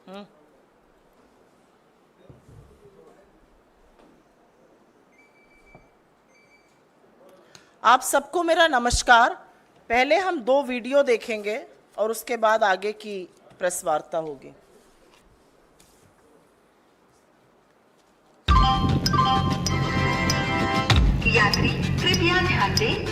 आप सबको मेरा नमस्कार। पहले हम 2 वीडियो देखेंगे और उसके बाद आगे की प्रेस वार्ता होगी। यात्री कृपया ध्यान दें।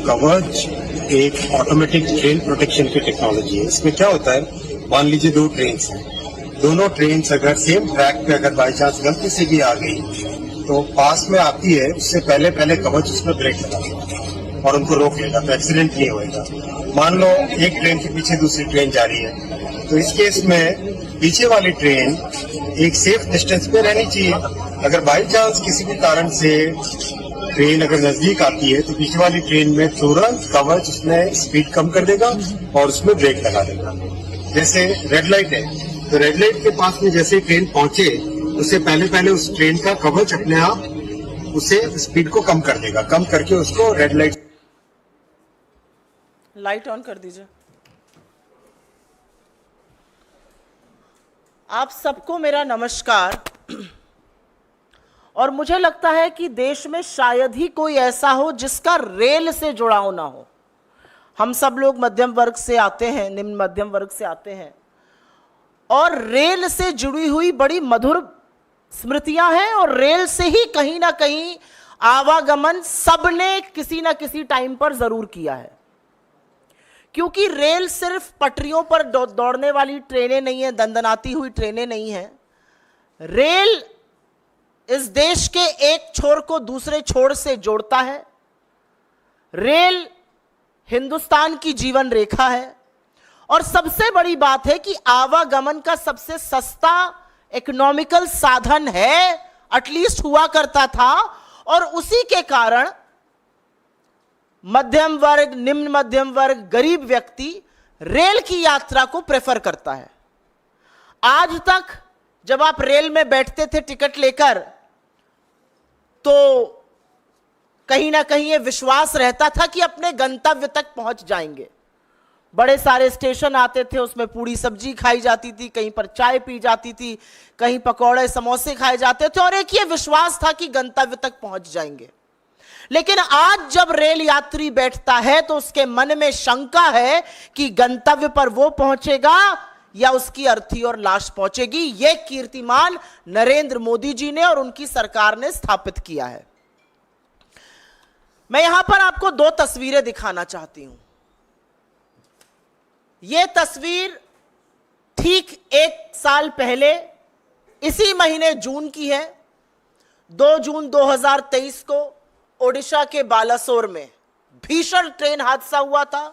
कवच एक ऑटोमेटिक ट्रेन प्रोटेक्शन की टेक्नोलॉजी है। इसमें क्या होता है, मान लीजिए 2 ट्रेन हैं, दोनों ट्रेन अगर सेम ट्रैक पे अगर बाई चांस गलती से भी आ गई तो पास में आती है, उससे पहले कवच उसमें ब्रेक लगा और उनको रोक लेगा, तो एक्सीडेंट नहीं होगा। मान लो एक ट्रेन के पीछे दूसरी ट्रेन जा रही है, तो इस केस में पीछे वाली ट्रेन एक सेफ डिस्टेंस पे रहनी चाहिए। अगर बाई चांस किसी भी कारण से ट्रेन अगर नजदीक आती है तो पीछे वाली ट्रेन में तुरंत कवच उसमें स्पीड कम कर देगा और उसमें ब्रेक लगा देगा। जैसे रेड लाइट है, तो रेड लाइट के पास में जैसे ट्रेन पहुंचे उससे पहले उस ट्रेन का कवच अपने आप उसे स्पीड को कम कर देगा, कम करके उसको रेड लाइट ऑन कर दीजिए। आप सबको मेरा नमस्कार। और मुझे लगता है कि देश में शायद ही कोई ऐसा हो जिसका रेल से जुड़ाव ना हो। हम सब लोग मध्यम वर्ग से आते हैं, निम्न मध्यम वर्ग से आते हैं, और रेल से जुड़ी हुई बड़ी मधुर स्मृतियां हैं, और रेल से ही कहीं ना कहीं आवागमन सबने किसी ना किसी टाइम पर जरूर किया है। क्योंकि रेल सिर्फ पटरियों पर दौड़ने वाली ट्रेनें नहीं है, दंदनाती हुई ट्रेनें नहीं है। रेल इस देश के एक छोर को दूसरे छोर से जोड़ता है। रेल हिंदुस्तान की जीवन रेखा है, और सबसे बड़ी बात है कि आवागमन का सबसे सस्ता इकोनॉमिकल साधन है, एटलीस्ट हुआ करता था। और उसी के कारण मध्यम वर्ग, निम्न मध्यम वर्ग, गरीब व्यक्ति रेल की यात्रा को प्रेफर करता है। आज तक जब आप रेल में बैठते थे टिकट लेकर, तो कहीं ना कहीं ये विश्वास रहता था कि अपने गंतव्य तक पहुंच जाएंगे। बड़े सारे स्टेशन आते थे, उसमें पूड़ी सब्जी खाई जाती थी, कहीं पर चाय पी जाती थी, कहीं पकौड़े समोसे खाए जाते थे, और एक ये विश्वास था कि गंतव्य तक पहुंच जाएंगे। लेकिन आज जब रेल यात्री बैठता है तो उसके मन में शंका है कि गंतव्य पर वो पहुंचेगा या उसकी अर्थी और लाश पहुंचेगी। यह कीर्तिमान नरेंद्र मोदी जी ने और उनकी सरकार ने स्थापित किया है। मैं यहां पर आपको 2 तस्वीरें दिखाना चाहती हूं। यह तस्वीर ठीक 1 साल पहले इसी महीने जून की है। 2 जून 2023 को ओडिशा के बालासोर में भीषण ट्रेन हादसा हुआ था।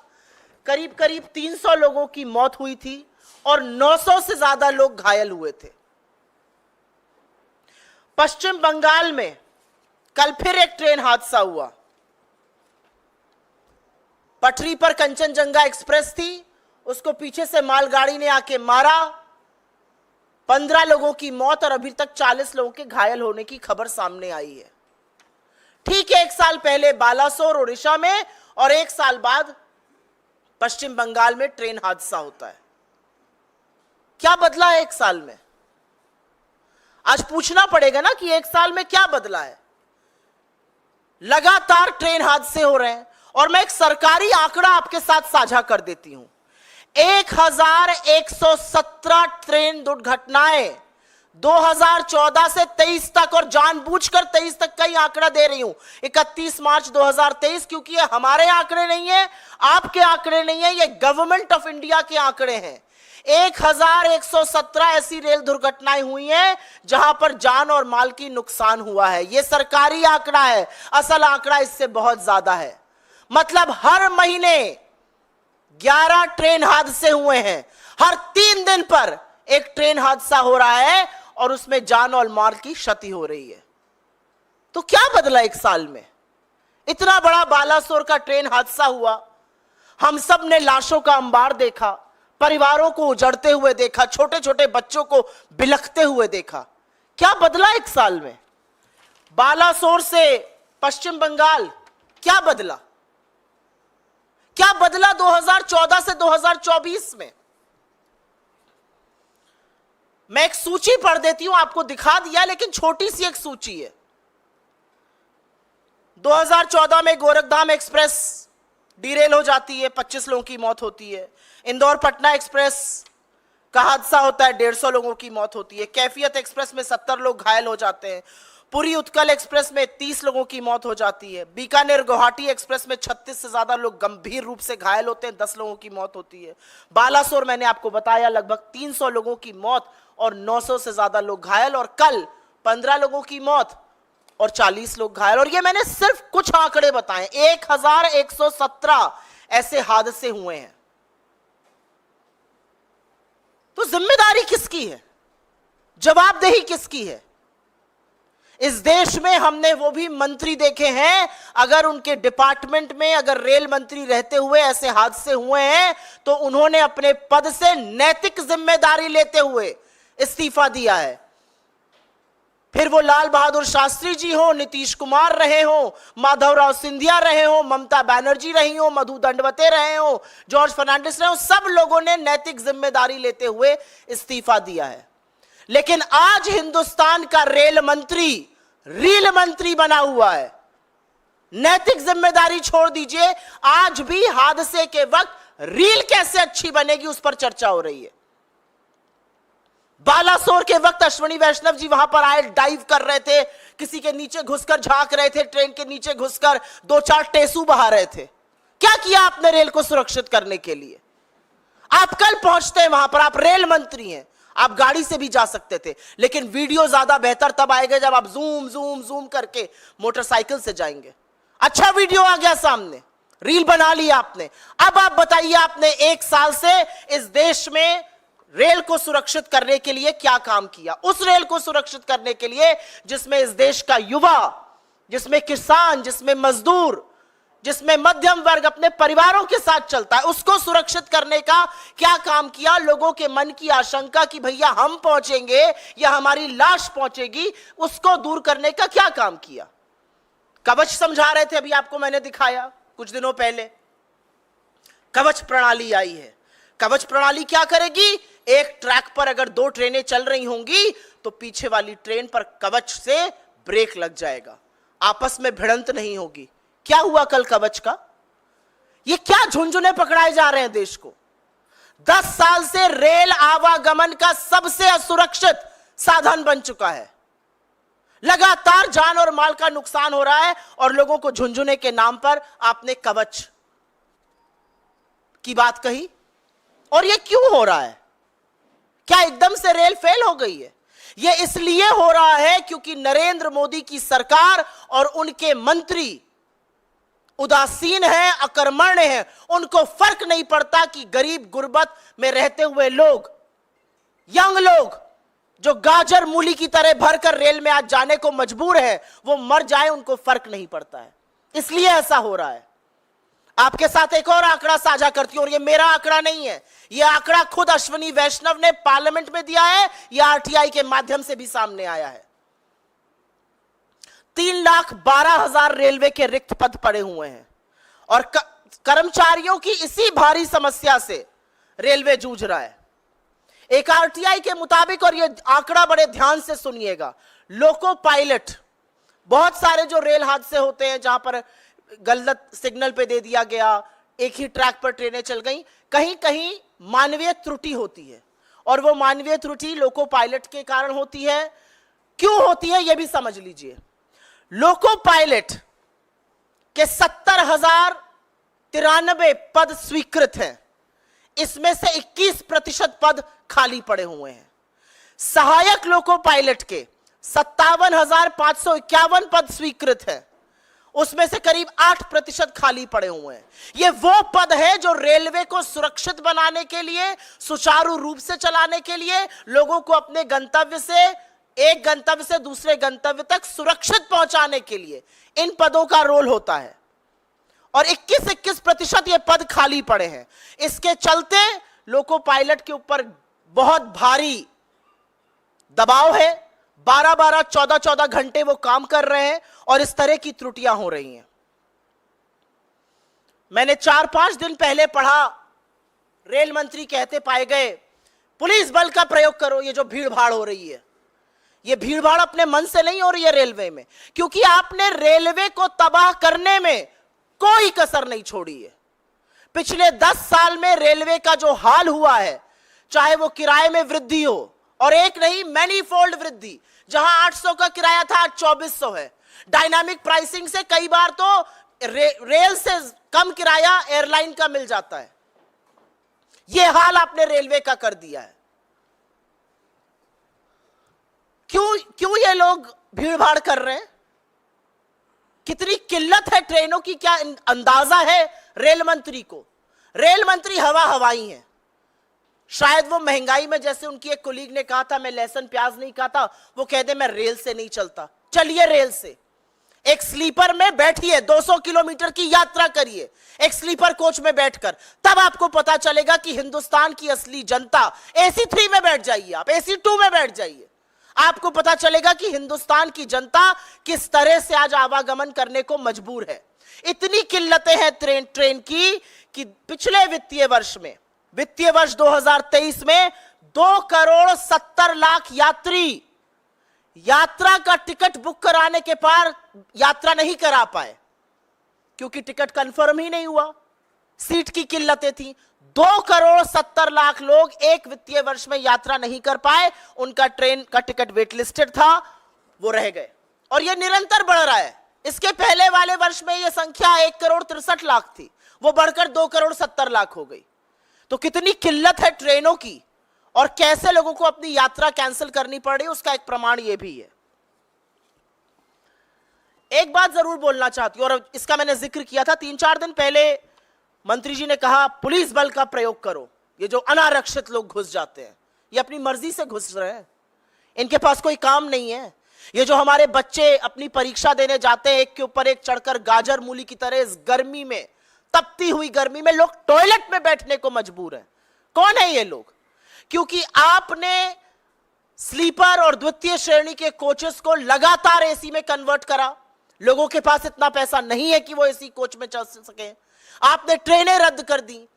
करीब 300 लोगों की मौत हुई थी और 900 से ज्यादा लोग घायल हुए थे। पश्चिम बंगाल में कल फिर एक ट्रेन हादसा हुआ। पटरी पर कंचनजंगा एक्सप्रेस थी, उसको पीछे से मालगाड़ी ने आके मारा। 15 लोगों की मौत और अभी तक 40 लोगों के घायल होने की खबर सामने आई है। ठीक 1 साल पहले बालासोर ओडिशा में, और 1 साल बाद पश्चिम बंगाल में ट्रेन हादसा होता है। क्या बदला है 1 साल में? आज पूछना पड़ेगा ना कि 1 साल में क्या बदला है। लगातार ट्रेन हादसे हो रहे हैं, और मैं एक सरकारी आंकड़ा आपके साथ साझा कर देती हूं। 1117 ट्रेन दुर्घटनाएं 2014 से 23 तक, और जानबूझकर 23 तक का ही आंकड़ा दे रही हूं, 31 मार्च 2023, क्योंकि ये हमारे आंकड़े नहीं है, आपके आंकड़े नहीं है, ये गवर्नमेंट ऑफ इंडिया के आंकड़े हैं। 1117 ऐसी रेल दुर्घटनाएं हुई हैं जहां पर जान और माल की नुकसान हुआ है। यह सरकारी आंकड़ा है, असल आंकड़ा इससे बहुत ज्यादा है। मतलब हर महीने 11 ट्रेन हादसे हुए हैं, हर 3 दिन पर एक ट्रेन हादसा हो रहा है और उसमें जान और माल की क्षति हो रही है। तो क्या बदला 1 साल में? इतना बड़ा बालासोर का ट्रेन हादसा हुआ, हम सब ने लाशों का अंबार देखा, परिवारों को उजड़ते हुए देखा, छोटे छोटे बच्चों को बिलखते हुए देखा। क्या बदला 1 साल में? बालासोर से पश्चिम बंगाल क्या बदला? क्या बदला 2014 से 2024 में? मैं एक सूची पढ़ देती हूं, आपको दिखा दिया, लेकिन छोटी सी एक सूची है। 2014 में गोरखधाम एक्सप्रेस डीरेल हो जाती है, 25 लोगों की मौत होती है। इंदौर पटना एक्सप्रेस का हादसा होता है, 150 लोगों की मौत होती है। कैफियत एक्सप्रेस में 70 लोग घायल हो जाते हैं। पुरी उत्कल एक्सप्रेस में 30 लोगों की मौत हो जाती है। बीकानेर गुवाहाटी एक्सप्रेस में 36 से ज्यादा लोग गंभीर रूप से घायल होते हैं, 10 लोगों की मौत होती है। बालासोर मैंने आपको बताया लगभग 300 लोगों की मौत और 900 से ज्यादा लोग घायल, और कल 15 लोगों की मौत और 40 लोग घायल। और ये मैंने सिर्फ कुछ आंकड़े बताए, 1117 ऐसे हादसे हुए हैं। तो जिम्मेदारी किसकी है? जवाबदेही किसकी है? इस देश में हमने वो भी मंत्री देखे हैं, अगर उनके डिपार्टमेंट में अगर रेल मंत्री रहते हुए ऐसे हादसे हुए हैं तो उन्होंने अपने पद से नैतिक जिम्मेदारी लेते हुए इस्तीफा दिया है। फिर वो लाल बहादुर शास्त्री जी हो, नीतीश कुमार रहे हो, माधवराव सिंधिया रहे हो, ममता बनर्जी रही हो, मधु दंडवते रहे हो, जॉर्ज फर्नांडिस रहे हो, सब लोगों ने नैतिक जिम्मेदारी लेते हुए इस्तीफा दिया है। लेकिन आज हिंदुस्तान का रेल मंत्री रील मंत्री बना हुआ है। नैतिक जिम्मेदारी छोड़ दीजिए, आज भी हादसे के वक्त रील कैसे अच्छी बनेगी उस पर चर्चा हो रही है। बालासोर के वक्त अश्विनी वैष्णव जी वहां पर आए, डाइव कर रहे थे, किसी के नीचे घुसकर झांक रहे थे, ट्रेन के नीचे घुसकर 2-4 टेसू बहा रहे थे। क्या किया आपने रेल को सुरक्षित करने के लिए? आप कल पहुंचते हैं वहां पर, आप रेल मंत्री हैं, आप गाड़ी से भी जा सकते थे, लेकिन वीडियो ज्यादा बेहतर तब आएगा जब आप जूम जूम जूम करके मोटरसाइकिल से जाएंगे। अच्छा वीडियो आ गया सामने, रील बना लिया आपने। अब आप बताइए, आपने 1 साल से इस देश में रेल को सुरक्षित करने के लिए क्या काम किया? उस रेल को सुरक्षित करने के लिए जिसमें इस देश का युवा, जिसमें किसान, जिसमें मजदूर, जिसमें मध्यम वर्ग अपने परिवारों के साथ चलता है, उसको सुरक्षित करने का क्या काम किया? लोगों के मन की आशंका कि भैया हम पहुंचेंगे या हमारी लाश पहुंचेगी, उसको दूर करने का क्या काम किया? कवच समझा रहे थे, अभी आपको मैंने दिखाया कुछ दिनों पहले। कवच प्रणाली आई है। कवच प्रणाली क्या करेगी? एक ट्रैक पर अगर 2 ट्रेनें चल रही होंगी तो पीछे वाली ट्रेन पर कवच से ब्रेक लग जाएगा, आपस में भिड़ंत नहीं होगी। क्या हुआ कल कवच का? ये क्या झुंझुने पकड़ाए जा रहे हैं देश को? 10 साल से रेल आवागमन का सबसे असुरक्षित साधन बन चुका है। लगातार जान और माल का नुकसान हो रहा है और लोगों को झुंझुने के नाम पर आपने कवच की बात कही। और ये क्यों हो रहा है? क्या एकदम से रेल फेल हो गई है? ये इसलिए हो रहा है क्योंकि नरेंद्र मोदी की सरकार और उनके मंत्री उदासीन हैं, अकर्मण्य हैं। उनको फर्क नहीं पड़ता कि गरीब गुर्बत में रहते हुए लोग, यंग लोग जो गाजर मूली की तरह भरकर रेल में आज जाने को मजबूर है, वो मर जाए, उनको फर्क नहीं पड़ता है। इसलिए ऐसा हो रहा है। आपके साथ एक और आंकड़ा साझा करती हूं, और ये मेरा आंकड़ा नहीं है, ये आंकड़ा खुद अश्विनी वैष्णव ने पार्लियामेंट में दिया है, यह आरटीआई के माध्यम से भी सामने आया है। 3,12,000 रेलवे के रिक्त पद पड़े हुए हैं और कर्मचारियों की इसी भारी समस्या से रेलवे जूझ रहा है। एक आरटीआई के मुताबिक, और ये आंकड़ा बड़े ध्यान से सुनिएगा, लोको पायलट, बहुत सारे जो रेल हादसे होते हैं जहां पर गलत सिग्नल पे दे दिया गया, एक ही ट्रैक पर ट्रेनें चल गई, कहीं कहीं मानवीय त्रुटि होती है, और वो मानवीय त्रुटि लोको पायलट के कारण होती है। क्यों होती है ये भी समझ लीजिए। लोको पायलट के 70,000 93 पद स्वीकृत हैं, इसमें से 21% पद खाली पड़े हुए हैं। सहायक लोको पायलट के 57,551 पद स्वीकृत हैं, उसमें से करीब 8% खाली पड़े हुए हैं। ये वो पद है जो रेलवे को सुरक्षित बनाने के लिए, सुचारू रूप से चलाने के लिए, लोगों को अपने गंतव्य से, एक गंतव्य से दूसरे गंतव्य तक सुरक्षित पहुंचाने के लिए इन पदों का रोल होता है। और 21% ये पद खाली पड़े हैं। इसके चलते लोको पायलट के ऊपर बहुत भारी दबाव है। 12-12, 14-14 घंटे वो काम कर रहे हैं और इस तरह की त्रुटियां हो रही हैं। मैंने 4-5 दिन पहले पढ़ा, रेल मंत्री कहते पाए गए पुलिस बल का प्रयोग करो। ये जो भीड़ भाड़ हो रही है, ये भीड़ भाड़ अपने मन से नहीं हो रही है रेलवे में, क्योंकि आपने रेलवे को तबाह करने में कोई कसर नहीं छोड़ी है। पिछले 10 साल में रेलवे का जो हाल हुआ है, चाहे वो किराए में वृद्धि हो, और एक नहीं मैनीफोल्ड वृद्धि, जहां 800 का किराया था आज 2400 है। डायनामिक प्राइसिंग से कई बार तो रेल से कम किराया एयरलाइन का मिल जाता है। यह हाल आपने रेलवे का कर दिया है। क्यों ये लोग भीड़ भाड़ कर रहे हैं? कितनी किल्लत है ट्रेनों की, क्या अंदाजा है रेल मंत्री को? रेल मंत्री हवा हवाई हैं। शायद वो महंगाई में, जैसे उनकी एक कोलीग ने कहा था मैं लहसुन प्याज नहीं खाता, वो कह दे मैं रेल से नहीं चलता। चलिए रेल से, एक स्लीपर में बैठिए, 200 किलोमीटर की यात्रा करिए एक स्लीपर कोच में बैठकर, तब आपको पता चलेगा कि हिंदुस्तान की असली जनता, AC 3 में बैठ जाइए, आप AC 2 में बैठ जाइए, आपको पता चलेगा कि हिंदुस्तान की जनता किस तरह से आज आवागमन करने को मजबूर है। इतनी किल्लतें हैं ट्रेन की कि पिछले वित्तीय वर्ष में, वित्तीय वर्ष 2023 में 2,70,00,000 यात्री यात्रा का टिकट बुक कराने के पार यात्रा नहीं करा पाए, क्योंकि टिकट कंफर्म ही नहीं हुआ, सीट की किल्लतें थी। 2,70,00,000 लोग एक वित्तीय वर्ष में यात्रा नहीं कर पाए, उनका ट्रेन का टिकट वेट लिस्टेड था, वो रह गए। और यह निरंतर बढ़ रहा है। इसके पहले वाले वर्ष में यह संख्या 1,63,00,000 थी, वो बढ़कर 2,70,00,000 हो गई। तो कितनी किल्लत है ट्रेनों की, और कैसे लोगों को अपनी यात्रा कैंसिल करनी पड़ रही है, उसका एक प्रमाण यह भी है। एक बात जरूर बोलना चाहती हूं, और इसका मैंने जिक्र किया था 3-4 दिन पहले। मंत्री जी ने कहा पुलिस बल का प्रयोग करो। ये जो अनारक्षित लोग घुस जाते हैं, ये अपनी मर्जी से घुस रहे हैं, इनके पास कोई काम नहीं है। ये जो हमारे बच्चे अपनी परीक्षा देने जाते हैं, एक के ऊपर एक चढ़कर गाजर मूली की तरह, इस गर्मी में, तपती हुई गर्मी में लोग टॉयलेट में बैठने को मजबूर हैं। कौन है ये लोग? क्योंकि आपने स्लीपर और द्वितीय श्रेणी के कोचेस को लगातार AC में कन्वर्ट करा। लोगों के पास इतना पैसा नहीं है कि वो AC कोच में चल सके। आपने ट्रेनें रद्द कर दी,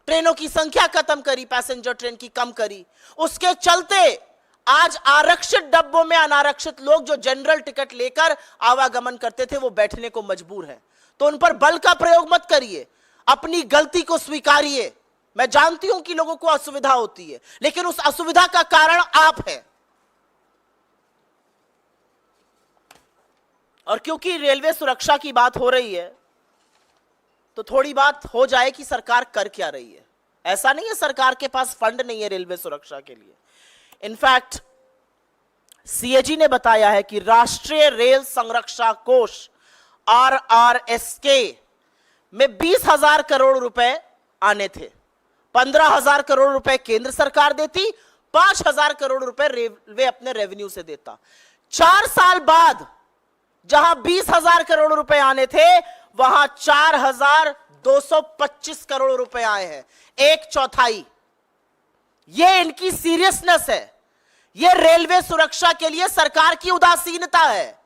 ट्रेनों की संख्या खत्म करी, पैसेंजर ट्रेन की कम करी। उसके चलते आज आरक्षित डब्बों में अनारक्षित लोग जो जनरल टिकट लेकर आवागमन करते थे, वो बैठने को मजबूर हैं। तो उन पर बल का प्रयोग मत करिए, अपनी गलती को स्वीकारिए। मैं जानती हूं कि लोगों को असुविधा होती है, लेकिन उस असुविधा का कारण आप हैं। और क्योंकि रेलवे सुरक्षा की बात हो रही है, तो थोड़ी बात हो जाए कि सरकार कर क्या रही है। ऐसा नहीं है सरकार के पास फंड नहीं है रेलवे सुरक्षा के लिए। इनफैक्ट CAG ने बताया है कि राष्ट्रीय रेल संरक्षा कोष RRSK में 20,000 करोड़ रुपए आने थे। 15,000 करोड़ रुपए केंद्र सरकार देती, 5,000 करोड़ रुपए रेलवे अपने रेवेन्यू से देता। 4 साल बाद जहां 20,000 करोड़ रुपए आने थे, वहां 4,225 करोड़ रुपए आए हैं, 1/4। यह इनकी सीरियसनेस है। यह रेलवे सुरक्षा के लिए सरकार की उदासीनता है।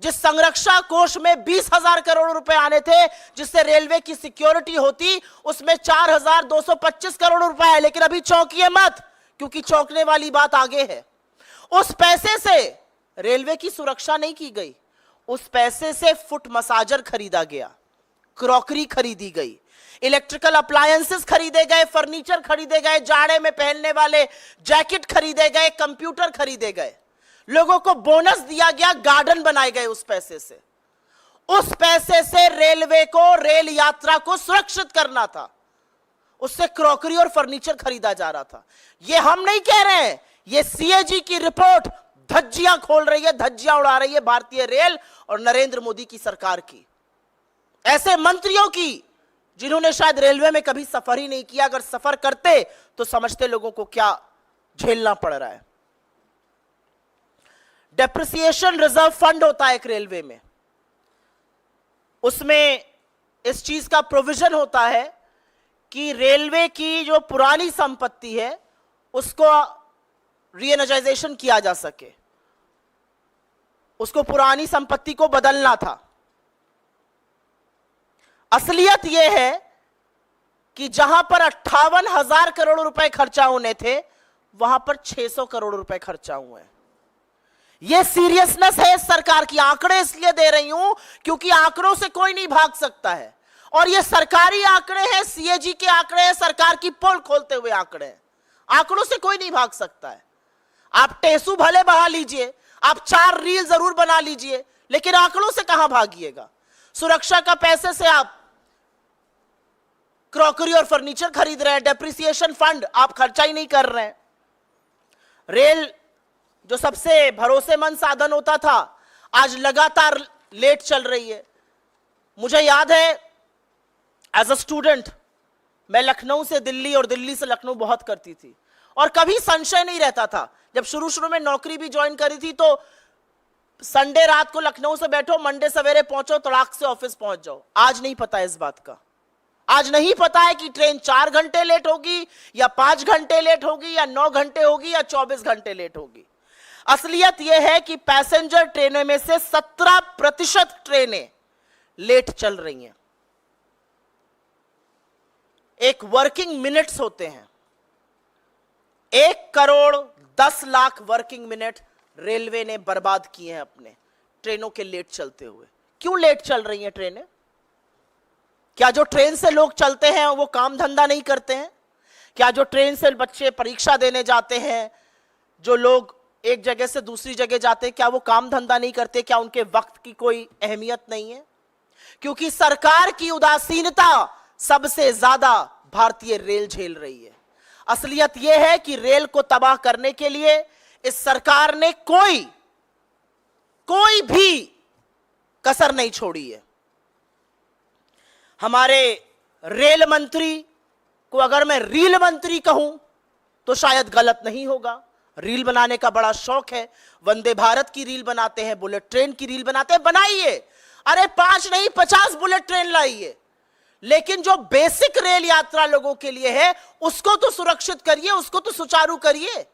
जिस संरक्षा कोष में 20,000 करोड़ रुपए आने थे, जिससे रेलवे की सिक्योरिटी होती, उसमें 4,225 करोड़ रुपए है। लेकिन अभी चौंकिए मत, क्योंकि चौंकने वाली बात आगे है। उस पैसे से रेलवे की सुरक्षा नहीं की गई, उस पैसे से फुट मसाजर खरीदा गया, क्रॉकरी खरीदी गई, इलेक्ट्रिकल अप्लायंसेस खरीदे गए, फर्नीचर खरीदे गए, जाड़े में पहनने वाले जैकेट खरीदे गए, कंप्यूटर खरीदे गए, लोगों को बोनस दिया गया, गार्डन बनाए गए उस पैसे से। उस पैसे से रेलवे को, रेल यात्रा को सुरक्षित करना था, उससे क्रॉकरी और फर्नीचर खरीदा जा रहा था। ये हम नहीं कह रहे हैं, ये सीएजी की रिपोर्ट धज्जियां खोल रही है, धज्जियां उड़ा रही है भारतीय रेल और नरेंद्र मोदी की सरकार की, ऐसे मंत्रियों की जिन्होंने शायद रेलवे में कभी सफर ही नहीं किया। अगर सफर करते तो समझते लोगों को क्या झेलना पड़ रहा है। डेप्रिसिएशन रिजर्व फंड होता है एक रेलवे में, उसमें इस चीज का प्रोविजन होता है कि रेलवे की जो पुरानी संपत्ति है उसको रीएनर्जाइजेशन किया जा सके, उसको पुरानी संपत्ति को बदलना था। असलियत यह है कि जहां पर 58,000 करोड़ रुपए खर्चा होने थे वहां पर 600 करोड़ रुपए खर्चा हुए हैं। यह सीरियसनेस है इस सरकार की। आंकड़े इसलिए दे रही हूं क्योंकि आंकड़ों से कोई नहीं भाग सकता है, और ये सरकारी आंकड़े हैं, सीएजी के आंकड़े हैं, सरकार की पोल खोलते हुए आंकड़े हैं। आंकड़ों से कोई नहीं भाग सकता है। आप टेसू भले बहा लीजिए, आप 4 रील जरूर बना लीजिए, लेकिन आंकड़ों से कहां भागिएगा। सुरक्षा का पैसे से आप क्रॉकरी और फर्नीचर खरीद रहे हैं, डेप्रिसिएशन फंड आप खर्चा ही नहीं कर रहे हैं। रेल जो सबसे भरोसेमंद साधन होता था आज लगातार लेट चल रही है। मुझे याद है एज अ स्टूडेंट मैं लखनऊ से दिल्ली और दिल्ली से लखनऊ बहुत करती थी, और कभी संशय नहीं रहता था। जब शुरू शुरू में नौकरी भी ज्वाइन करी थी तो संडे रात को लखनऊ से बैठो, मंडे सवेरे पहुंचो, तड़ाक से ऑफिस पहुंच जाओ। आज नहीं पता इस बात का। आज नहीं पता है कि ट्रेन 4 घंटे लेट होगी या 5 घंटे लेट होगी या 9 घंटे होगी या 24 घंटे लेट होगी। असलियत यह है कि पैसेंजर ट्रेनों में से 17% ट्रेनें लेट चल रही हैं। एक वर्किंग मिनट्स होते हैं, 1,10,00,000 वर्किंग मिनट रेलवे ने बर्बाद किए हैं अपने ट्रेनों के लेट चलते हुए। क्यों लेट चल रही हैं ट्रेनें? क्या जो ट्रेन से लोग चलते हैं वो काम धंधा नहीं करते हैं? क्या जो ट्रेन से बच्चे परीक्षा देने जाते हैं, जो लोग एक जगह से दूसरी जगह जाते हैं, क्या वो काम धंधा नहीं करते? क्या उनके वक्त की कोई अहमियत नहीं है? क्योंकि सरकार की उदासीनता सबसे ज्यादा भारतीय रेल झेल रही है। असलियत यह है कि रेल को तबाह करने के लिए इस सरकार ने कोई भी कसर नहीं छोड़ी है। हमारे रेल मंत्री को अगर मैं रील मंत्री कहूं तो शायद गलत नहीं होगा। रील बनाने का बड़ा शौक है, वंदे भारत की रील बनाते हैं, बुलेट ट्रेन की रील बनाते हैं, बनाइए। अरे 5 नहीं 50 बुलेट ट्रेन लाइए, लेकिन जो बेसिक रेल यात्रा लोगों के लिए है उसको तो सुरक्षित करिए, उसको तो सुचारू करिए।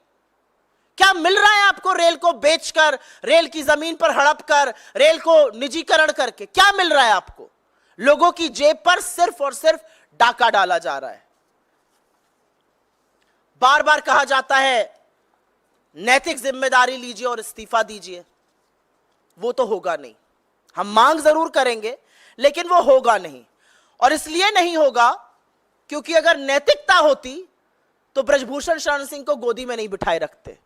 क्या मिल रहा है आपको रेल को बेचकर, रेल की जमीन पर हड़प कर, रेल को निजीकरण करके? क्या मिल रहा है आपको? लोगों की जेब पर सिर्फ और सिर्फ डाका डाला जा रहा है। बार बार कहा जाता है नैतिक जिम्मेदारी लीजिए और इस्तीफा दीजिए। वो तो होगा नहीं। हम मांग जरूर करेंगे लेकिन वो होगा नहीं। और इसलिए नहीं होगा क्योंकि अगर नैतिकता होती तो ब्रजभूषण शरण सिंह को गोदी में नहीं बिठाए रखते।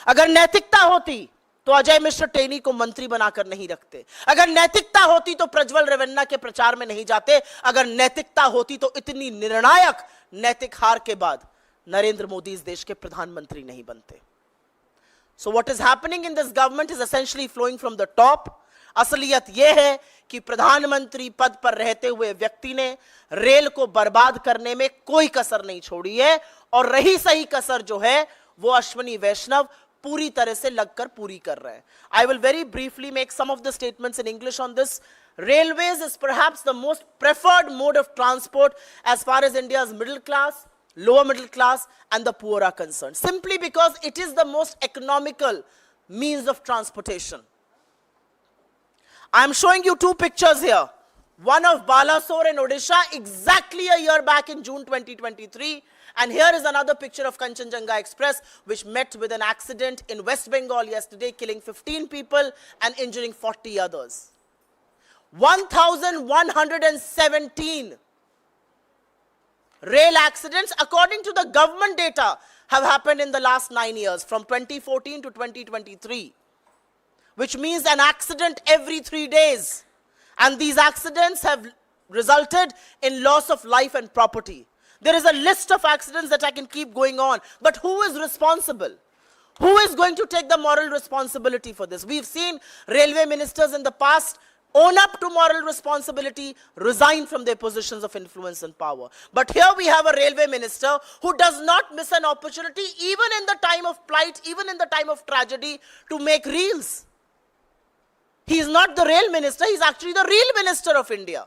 अगर नैतिकता होती तो अजय मिश्र टेनी को मंत्री बनाकर नहीं रखते। अगर नैतिकता होती तो प्रज्वल रेवन्ना के प्रचार में नहीं जाते। अगर नैतिकता होती तो इतनी निर्णायक नैतिक हार के बाद नरेंद्र मोदी इस देश के प्रधानमंत्री नहीं बनते। So what is happening in this government is essentially flowing from the top. असलियत यह है कि प्रधानमंत्री पद पर रहते हुए व्यक्ति ने रेल को बर्बाद करने में कोई कसर नहीं छोड़ी है, और रही सही कसर जो है वो अश्विनी वैष्णव पूरी तरह से लगकर पूरी कर रहे हैं। I will very briefly make some of the statements in English on this. Railways is perhaps the most preferred mode of transport as far as India's middle class, lower middle class and the poor are concerned, simply because it is the most economical means of transportation. I am showing you 2 pictures here. One of Balasore in Odisha exactly a year back in June 2023, and here is another picture of Kanchenjunga Express which met with an accident in West Bengal yesterday, killing 15 people and injuring 40 others. 1,117 rail accidents according to the government data have happened in the last 9 years from 2014 to 2023, which means an accident every 3 days. And these accidents have resulted in loss of life and property. There is a list of accidents that I can keep going on. But who is responsible? Who is going to take the moral responsibility for this? We've seen railway ministers in the past own up to moral responsibility, resign from their positions of influence and power. But here we have a railway minister who does not miss an opportunity, even in the time of plight, even in the time of tragedy, to make reels. He is not the rail minister, he's actually the real minister of India.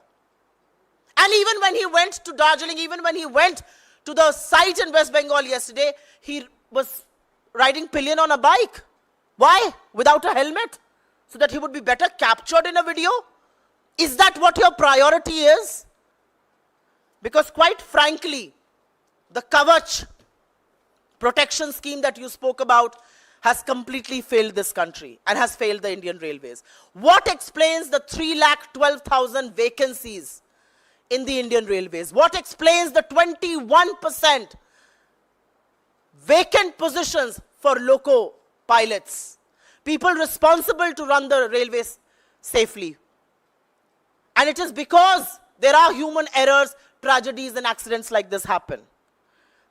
And even when he went to Darjeeling, even when he went to the site in West Bengal yesterday, he was riding pillion on a bike. Why? Without a helmet? So that he would be better captured in a video? Is that what your priority is? Because quite frankly, the Kavach protection scheme that you spoke about has completely failed this country and has failed the Indian Railways. What explains the 3,12,000 vacancies in the Indian Railways? What explains the 21% vacant positions for loco pilots? People responsible to run the railways safely. And it is because there are human errors, tragedies and accidents like this happen.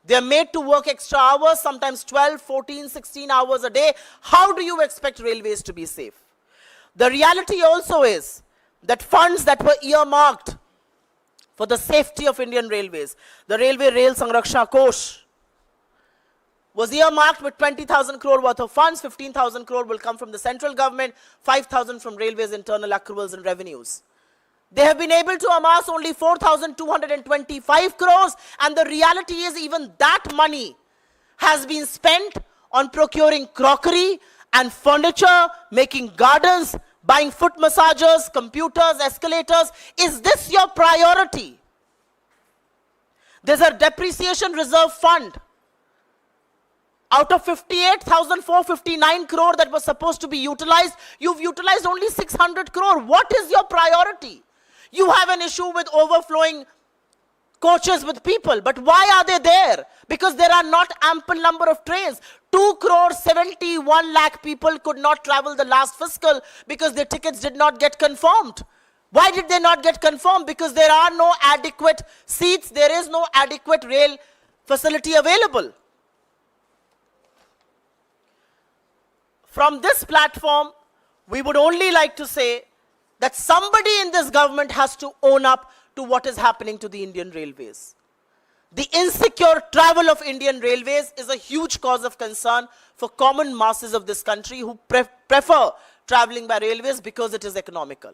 They are made to work extra hours, sometimes 12, 14, 16 hours a day. How do you expect railways to be safe? The reality also is that funds that were earmarked for the safety of Indian Railways, the Railway Rail Sanraksha Kosh, was earmarked with 20,000 crore worth of funds. 15,000 crore will come from the central government, 5,000 from Railways internal accruals and revenues. They have been able to amass only 4,225 crores, and the reality is even that money has been spent on procuring crockery and furniture, making gardens, buying foot massagers, computers, escalators. Is this your priority? There's a depreciation reserve fund. Out of 58,459 crore that was supposed to be utilized, you've utilized only 600 crore. What is your priority? You have an issue with overflowing coaches with people, but why are they there? Because there are not ample number of trains. 2,71 lakh people could not travel the last fiscal because their tickets did not get confirmed. Why did they not get confirmed? Because there are no adequate seats, there is no adequate rail facility available. From this platform, we would only like to say that somebody in this government has to own up to what is happening to the Indian Railways. The insecure travel of Indian Railways is a huge cause of concern for common masses of this country who prefer traveling by railways because it is economical.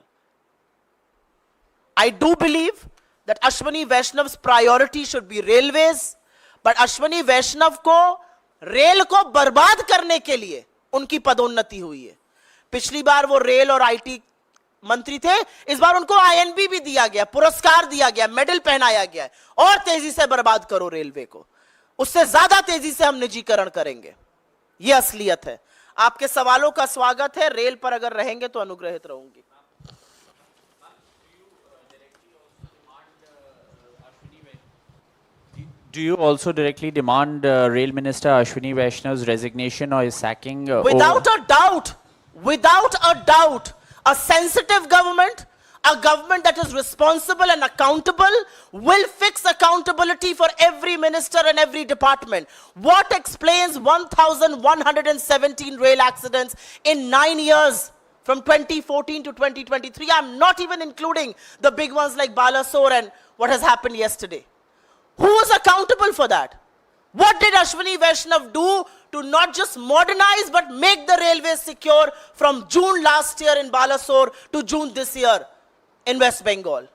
I do believe that Ashwani Vaishnav's priority should be railways, but Ashwani Vaishnav को rail को बर्बाद करने के लिए उनकी पदोन्नति हुई है. पिछली बार वो रेल और आईटी मंत्री थे, इस बार उनको आईएनबी भी दिया गया, पुरस्कार दिया गया, मेडल पहनाया गया है. और तेजी से बर्बाद करो रेलवे को, उससे ज्यादा तेजी से हम निजीकरण करेंगे. ये असलियत है. आपके सवालों का स्वागत है. रेल पर अगर रहेंगे तो अनुग्रहित रहूंगी. Do you also directly demand Rail Minister Ashwani Vaishnav's resignation or his sacking? Without a doubt, a sensitive government, a government that is responsible and accountable, will fix accountability for every minister and every department. What explains 1,117 rail accidents in 9 years? From 2014 to 2023, I'm not even including the big ones like Balasore and what has happened yesterday. Who is accountable for that? What did Ashwani Vaishnav do to not just modernize but make the railways secure from June last year in Balasore to June this year in West Bengal?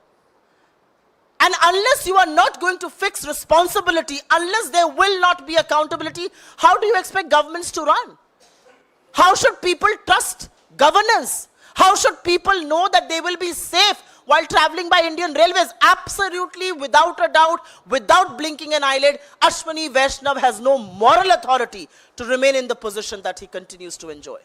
And unless you are not going to fix responsibility, unless there will not be accountability, how do you expect governments to run? How should people trust governance? How should people know that they will be safe while traveling by Indian Railways? Absolutely, without a doubt, without blinking an eyelid, Ashwani Vaishnav has no moral authority to remain in the position that he continues to enjoy.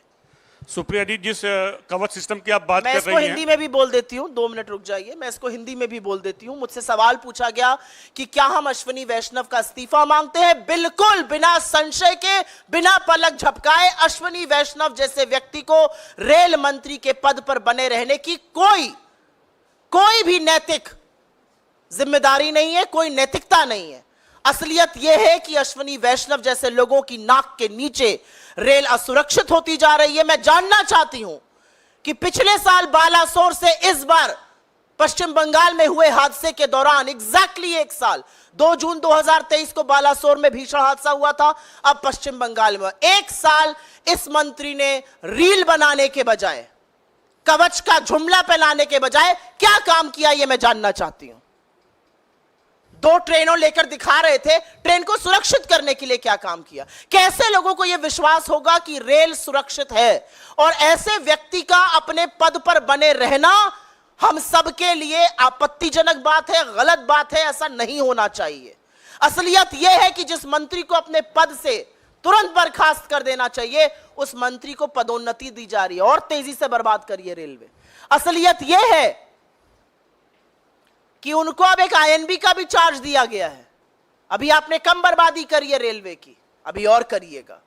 Supriya जी, जिस कवच system की आप बात मैं कर इसको रही हिंदी हैं, में भी बोल देती हूँ, 2 मिनट रुक जाइए. मैं इसको हिंदी में भी बोल देती हूँ. मुझसे सवाल पूछा गया कि क्या हम अश्वनी वैष्णव का इस्तीफा मांगते हैं. बिल्कुल बिना संशय के, बिना पलक झपकाए अश्वनी वैष्णव जैसे व्यक्ति को रेल मंत्री के पद पर बने रहने की कोई कोई भी नैतिक जिम्मेदारी नहीं है, कोई नैतिकता नहीं है। असलियत यह है कि अश्विनी वैष्णव जैसे लोगों की नाक के नीचे रेल असुरक्षित होती जा रही है। मैं जानना चाहती हूं कि पिछले साल बालासोर से इस बार पश्चिम बंगाल में हुए हादसे के दौरान एग्जैक्टली एक साल 2 जून 2023 को बालासोर में भीषण हादसा हुआ था। अब पश्चिम बंगाल में एक साल इस मंत्री ने रील बनाने के बजाय, कवच का जुमला पहनाने के बजाय क्या काम किया, यह मैं जानना चाहती हूं। 2 ट्रेनों लेकर दिखा रहे थे, ट्रेन को सुरक्षित करने के लिए क्या काम किया? कैसे लोगों को यह विश्वास होगा कि रेल सुरक्षित है? और ऐसे व्यक्ति का अपने पद पर बने रहना हम सबके लिए आपत्तिजनक बात है, गलत बात है, ऐसा नहीं होना चाहिए। असलियत यह है कि जिस मंत्री को अपने पद से तुरंत बर्खास्त कर देना चाहिए, उस मंत्री को पदोन्नति दी जा रही है और तेजी से बर्बाद करिए रेलवे। असलियत यह है कि उनको अब एक आईएनबी का भी चार्ज दिया गया है। अभी आपने कम बर्बादी करी है रेलवे की, अभी और करिएगा।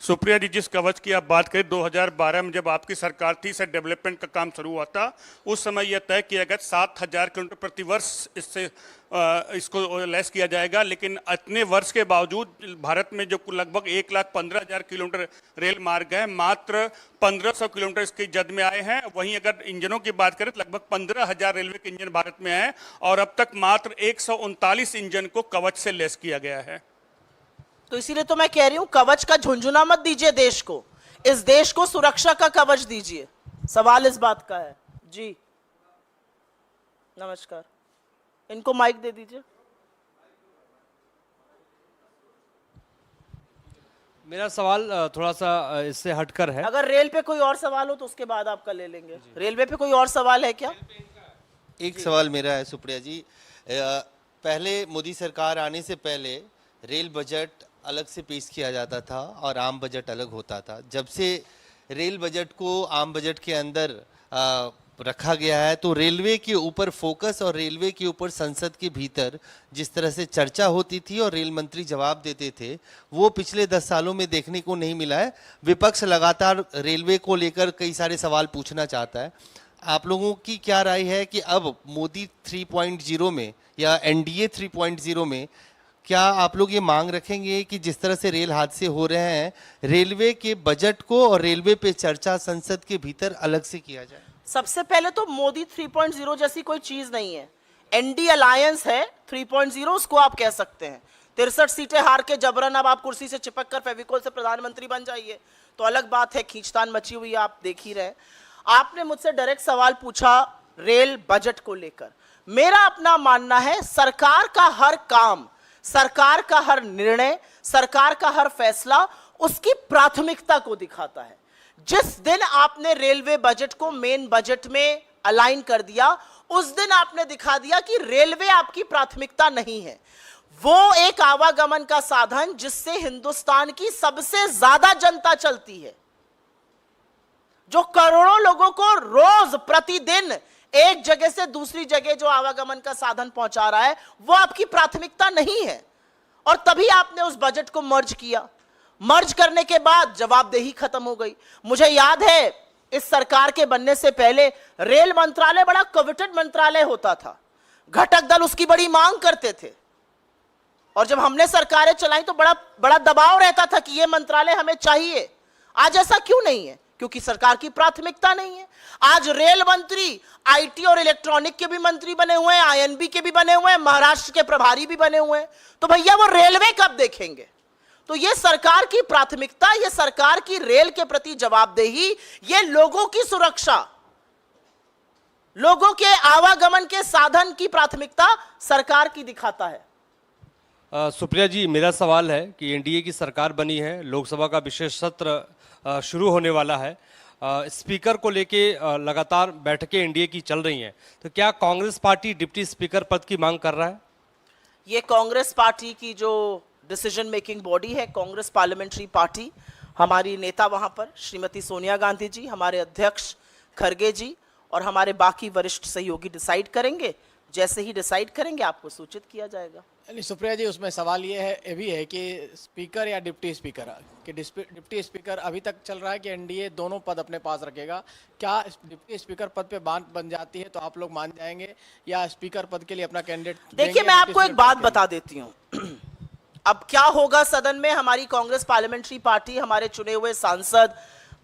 सुप्रिया जी, जिस कवच की आप बात करें, 2012 में जब आपकी सरकार थी, इससे डेवलपमेंट का काम शुरू हुआ था। उस समय यह तय किया गया 7000 किलोमीटर प्रति वर्ष इससे इसको लेस किया जाएगा, लेकिन इतने वर्ष के बावजूद भारत में जो लगभग 1,15,000 किलोमीटर रेल मार्ग है, मात्र 1500 किलोमीटर इसकी जद में आए हैं। वहीं अगर इंजनों की बात करें तो लगभग 15,000 रेलवे के इंजन भारत में हैं और अब तक मात्र 139 इंजन को कवच से लेस किया गया है। तो इसीलिए तो मैं कह रही हूं, कवच का झुंझुना मत दीजिए देश को, इस देश को सुरक्षा का कवच दीजिए। सवाल इस बात का है। जी नमस्कार, इनको माइक दे दीजिए। मेरा सवाल थोड़ा सा इससे हटकर है। अगर रेल पे कोई और सवाल हो तो उसके बाद आपका ले लेंगे। रेलवे पे कोई और सवाल है क्या? एक सवाल मेरा है सुप्रिया जी। पहले मोदी सरकार आने से पहले रेल बजट अलग से पेश किया जाता था और आम बजट अलग होता था। जब से रेल बजट को आम बजट के अंदर रखा गया है, तो रेलवे के ऊपर फोकस और रेलवे के ऊपर संसद के भीतर जिस तरह से चर्चा होती थी और रेल मंत्री जवाब देते थे, वो पिछले 10 सालों में देखने को नहीं मिला है। विपक्ष लगातार रेलवे को लेकर कई सारे सवाल पूछना चाहता है। आप लोगों की क्या राय है कि अब मोदी 3.0 में या एनडीए 3.0 में क्या आप लोग ये मांग रखेंगे कि जिस तरह से रेल हादसे हो रहे हैं, रेलवे के बजट को और रेलवे पे चर्चा संसद के भीतर अलग से किया जाए? सबसे पहले तो मोदी 3.0 जैसी कोई चीज नहीं है। एनडी अलायंस है 3.0, उसको आप कह सकते हैं। 63 सीटें हार के जबरन अब आप कुर्सी से चिपक कर फेविकोल से प्रधानमंत्री बन जाइए तो अलग बात है, खींचतान मची हुई है, आप देख ही रहे। आपने मुझसे डायरेक्ट सवाल पूछा रेल बजट को लेकर। मेरा अपना मानना है, सरकार का हर काम, सरकार का हर निर्णय, सरकार का हर फैसला उसकी प्राथमिकता को दिखाता है। जिस दिन आपने रेलवे बजट को मेन बजट में अलाइन कर दिया, उस दिन आपने दिखा दिया कि रेलवे आपकी प्राथमिकता नहीं है। वो एक आवागमन का साधन जिससे हिंदुस्तान की सबसे ज्यादा जनता चलती है, जो करोड़ों लोगों को रोज प्रतिदिन एक जगह से दूसरी जगह जो आवागमन का साधन पहुंचा रहा है, वो आपकी प्राथमिकता नहीं है। और तभी आपने उस बजट को मर्ज किया। मर्ज करने के बाद जवाबदेही खत्म हो गई। मुझे याद है इस सरकार के बनने से पहले रेल मंत्रालय बड़ा कविटेड मंत्रालय होता था, घटक दल उसकी बड़ी मांग करते थे, और जब हमने सरकारें चलाई तो बड़ा बड़ा दबाव रहता था कि यह मंत्रालय हमें चाहिए। आज ऐसा क्यों नहीं है? क्योंकि सरकार की प्राथमिकता नहीं है। आज रेल मंत्री आईटी और इलेक्ट्रॉनिक के भी मंत्री बने हुए हैं, आईएनबी के भी बने हुए हैं, महाराष्ट्र के प्रभारी भी बने हुए हैं। तो भैया वो रेलवे कब देखेंगे? तो ये सरकार की प्राथमिकता, ये सरकार की रेल के प्रति जवाबदेही, ये लोगों की सुरक्षा, लोगों के आवागमन के साधन की प्राथमिकता सरकार की दिखाता है। सुप्रिया जी, मेरा सवाल है कि एनडीए की सरकार बनी है, लोकसभा का विशेष सत्र शुरू होने वाला है, स्पीकर को लेके लगातार बैठकें एनडीए की चल रही हैं, तो क्या कांग्रेस पार्टी डिप्टी स्पीकर पद की मांग कर रहा है? ये कांग्रेस पार्टी की जो डिसीजन मेकिंग बॉडी है, कांग्रेस पार्लियामेंट्री पार्टी, हमारी नेता वहां पर श्रीमती सोनिया गांधी जी, हमारे अध्यक्ष खरगे जी और हमारे बाकी वरिष्ठ सहयोगी डिसाइड करेंगे। जैसे ही डिसाइड करेंगे आपको सूचित किया जाएगा। नहीं सुप्रिया जी, उसमें सवाल ये भी है कि स्पीकर या डिप्टी स्पीकर, कि डिप्टी स्पीकर अभी तक चल रहा है कि एनडीए दोनों पद अपने पास रखेगा। क्या डिप्टी स्पीकर पद पे बात बन जाती है तो आप लोग मान जाएंगे, या स्पीकर पद के लिए अपना कैंडिडेट? देखिए, मैं आपको एक बात बता देती हूँ। अब क्या होगा सदन में, हमारी कांग्रेस पार्लियामेंट्री पार्टी, हमारे चुने हुए सांसद,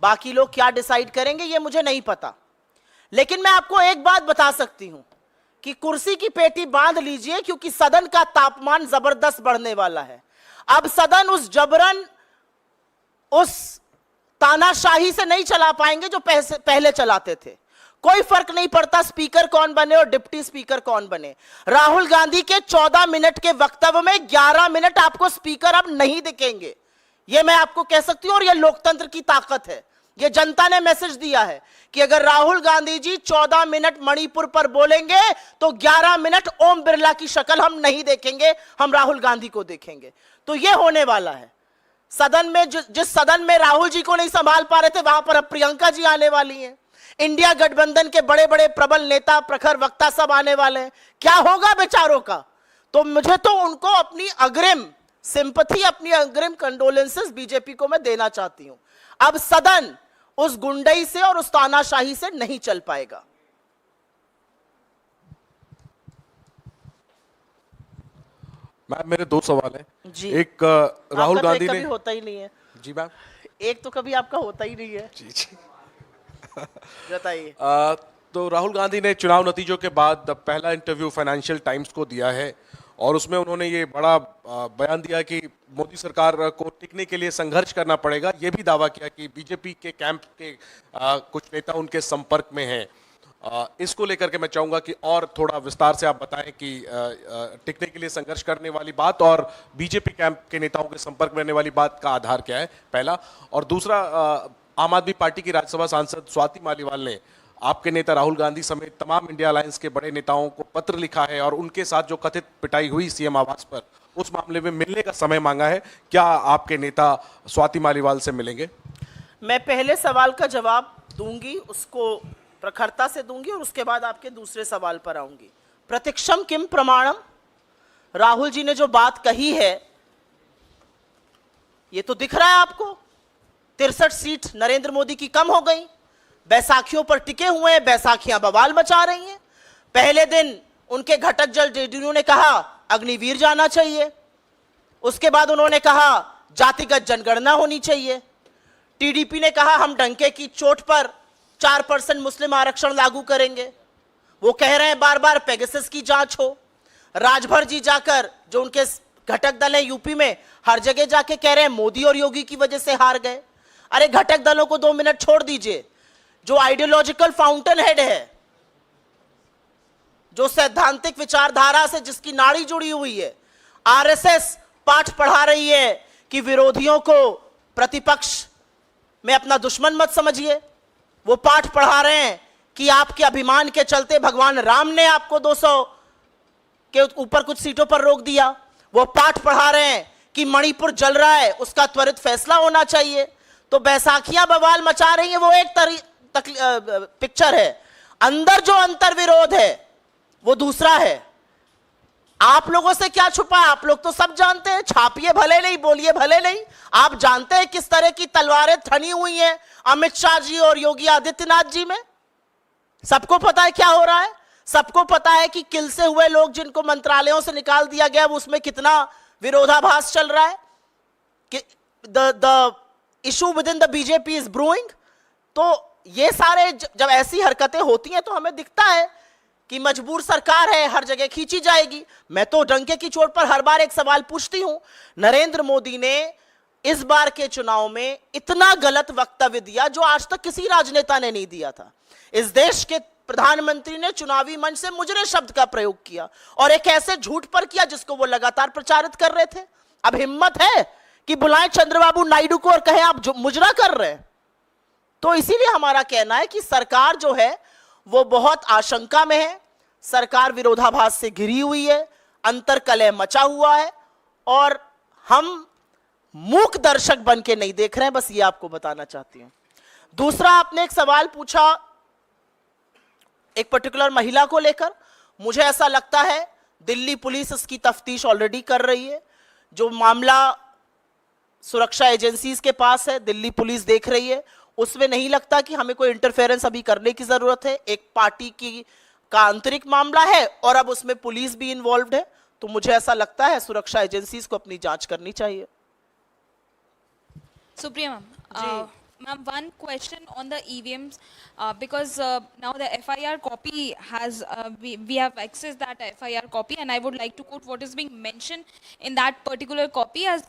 बाकी लोग क्या डिसाइड करेंगे ये मुझे नहीं पता, लेकिन मैं आपको एक बात बता सकती हूं कि कुर्सी की पेटी बांध लीजिए, क्योंकि सदन का तापमान जबरदस्त बढ़ने वाला है। अब सदन उस जबरन, उस तानाशाही से नहीं चला पाएंगे जो पहले चलाते थे। कोई फर्क नहीं पड़ता स्पीकर कौन बने और डिप्टी स्पीकर कौन बने। राहुल गांधी के 14 मिनट के वक्तव्य में 11 मिनट आपको स्पीकर अब नहीं दिखेंगे, यह मैं आपको कह सकती हूं, और यह लोकतंत्र की ताकत है। यह जनता ने मैसेज दिया है कि अगर राहुल गांधी जी 14 मिनट मणिपुर पर बोलेंगे तो 11 मिनट ओम बिरला की शक्ल हम नहीं देखेंगे, हम राहुल गांधी को देखेंगे। तो यह होने वाला है। सदन में जिस सदन में राहुल जी को नहीं संभाल पा रहे थे, वहां पर अब प्रियंका जी आने वाली हैं। इंडिया गठबंधन के बड़े बड़े प्रबल नेता, प्रखर वक्ता सब आने वाले हैं। क्या होगा बेचारों का? तो मुझे तो उनको अपनी अग्रिम सिंपैथी, अपनी अग्रिम कंडोलेंसेस बीजेपी को मैं देना चाहती हूं। अब सदन उस गुंडई से और उस तानाशाही से नहीं चल पाएगा। मैम, मेरे दो सवाल हैं। जी। एक, राहुल गांधी ने, कभी होता ही नहीं है। जी मैम। एक तो कभी आपका होता ही नहीं है। जी जी। बताइए। तो राहुल गांधी ने चुनाव नतीजों के बाद पहला इंटरव्यू फाइनेंशियल टाइम्स को दिया है, और उसमें उन्होंने ये बड़ा बयान दिया कि मोदी सरकार को टिकने के लिए संघर्ष करना पड़ेगा। ये भी दावा किया कि बीजेपी के कैंप के कुछ नेता उनके संपर्क में हैं। इसको लेकर के मैं चाहूंगा कि और थोड़ा विस्तार से आप बताएं कि टिकने के लिए संघर्ष करने वाली बात और बीजेपी कैंप के नेताओं के संपर्क में रहने वाली बात का आधार क्या है, पहला। और दूसरा, आम आदमी पार्टी की राज्यसभा सांसद स्वाति मालीवाल ने आपके नेता राहुल गांधी समेत तमाम इंडिया अलायंस के बड़े नेताओं को पत्र लिखा है और उनके साथ जो कथित पिटाई हुई सीएम आवास पर, उस मामले में मिलने का समय मांगा है। क्या आपके नेता स्वाति मालीवाल से मिलेंगे? मैं पहले सवाल का जवाब दूंगी, उसको प्रखरता से दूंगी, और उसके बाद आपके दूसरे सवाल पर आऊंगी। प्रत्यक्षम किम प्रमाणम, राहुल जी ने जो बात कही है ये तो दिख रहा है आपको। 63 सीट नरेंद्र मोदी की कम हो गई, बैसाखियों पर टिके हुए हैं, बैसाखियां बवाल मचा रही हैं। पहले दिन उनके घटक जल जेडीयू ने कहा अग्निवीर जाना चाहिए, उसके बाद उन्होंने कहा जातिगत जनगणना होनी चाहिए। टीडीपी ने कहा हम डंके की चोट पर 4% मुस्लिम आरक्षण लागू करेंगे। वो कह रहे हैं बार बार पेगासस की जांच हो। राजभर जी जाकर, जो उनके घटक दल है यूपी में, हर जगह जाके कह रहे हैं मोदी और योगी की वजह से हार गए। अरे घटक दलों को 2 मिनट छोड़ दीजिए। जो आइडियोलॉजिकल फाउंटेन हेड है, जो सैद्धांतिक विचारधारा से जिसकी नाड़ी जुड़ी हुई है, आरएसएस पाठ पढ़ा रही है कि विरोधियों को प्रतिपक्ष में अपना दुश्मन मत समझिए। वो पाठ पढ़ा रहे हैं कि आपके अभिमान के चलते भगवान राम ने आपको 200 के ऊपर कुछ सीटों पर रोक दिया। वो पाठ पढ़ा रहे हैं कि मणिपुर जल रहा है, उसका त्वरित फैसला होना चाहिए। तो बैसाखियां बवाल मचा रही है, वो एक पिक्चर है। अंदर जो अंतर विरोध है वो दूसरा है। आप लोगों से क्या छुपा है? आप लोग तो सब जानते हैं। छापिए भले नहीं, बोलिए भले नहीं, आप जानते हैं किस तरह की तलवारें थनी हुई हैं अमित शाह जी और योगी आदित्यनाथ जी में। सबको पता है क्या हो रहा है। सबको पता है कि किल से हुए लोग जिनको मंत्रालयों से निकाल दिया गया, वो उसमें कितना विरोधाभास चल रहा है कि the issue with in the BJP is brewing. तो ये सारे जब ऐसी हरकतें होती हैं तो हमें दिखता है कि मजबूर सरकार है, हर जगह खींची जाएगी। मैं तो डंके की चोट पर हर बार एक सवाल पूछती हूं, नरेंद्र मोदी ने इस बार के चुनाव में इतना गलत वक्तव्य दिया जो आज तक किसी राजनेता ने नहीं दिया था। इस देश के प्रधानमंत्री ने चुनावी मंच से मुजरे शब्द का प्रयोग किया, और एक ऐसे झूठ पर किया जिसको वो लगातार प्रचारित कर रहे थे। अब हिम्मत है कि बुलाएं चंद्रबाबू नायडू को और कहें आप मुजरा कर रहे हैं। तो इसीलिए हमारा कहना है कि सरकार जो है वो बहुत आशंका में है। सरकार विरोधाभास से घिरी हुई है, अंतर्कलह मचा हुआ है, और हम मूक दर्शक बन के नहीं देख रहे हैं। बस ये आपको बताना चाहती हूं। दूसरा, आपने एक सवाल पूछा एक पर्टिकुलर महिला को लेकर। मुझे ऐसा लगता है दिल्ली पुलिस इसकी तफ्तीश ऑलरेडी कर रही है। जो मामला सुरक्षा एजेंसीज के पास है, दिल्ली पुलिस देख रही है, उसमें नहीं लगता कि हमें कोई इंटरफेरेंस अभी करने की जरूरत है। एक पार्टी की का आंतरिक मामला है और अब उसमें पुलिस भी इन्वॉल्व है, तो मुझे ऐसा लगता है सुरक्षा एजेंसीज को अपनी जांच करनी चाहिए। Supriya ma'am, one question on the EVMs because now the FIR copy has we have accessed that FIR copy, and I would like to quote what is being mentioned in that particular copy, as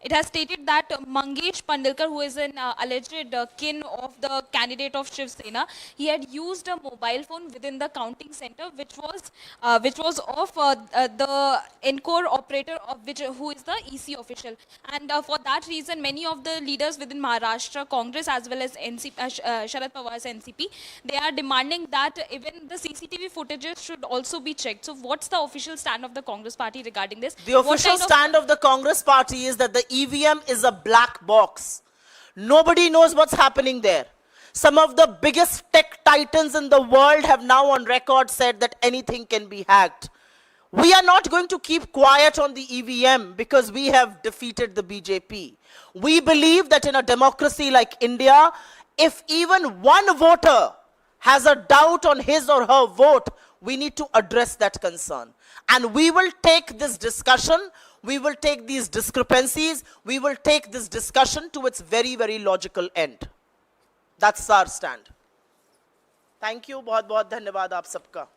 it has stated that Mangesh Pandalkar, who is an alleged kin of the candidate of Shiv Sena, he had used a mobile phone within the counting center, which was of the Encore operator, of who is the EC official, and for that reason, many of the leaders within Maharashtra Congress as well as NCP, Sharad Pawar's NCP, they are demanding that even the CCTV footages should also be checked. So what's the official stand of the Congress party regarding this? The official stand of the Congress party is that the EVM is a black box. Nobody knows what's happening there. Some of the biggest tech titans in the world have now on record said that anything can be hacked. We are not going to keep quiet on the EVM because we have defeated the BJP. We believe that in a democracy like India, if even one voter has a doubt on his or her vote, we need to address that concern. And we will take this discussion, we will take these discrepancies, we will take this discussion to its very, very logical end. That's our stand. Thank you. बहुत बहुत धन्यवाद आप सबका.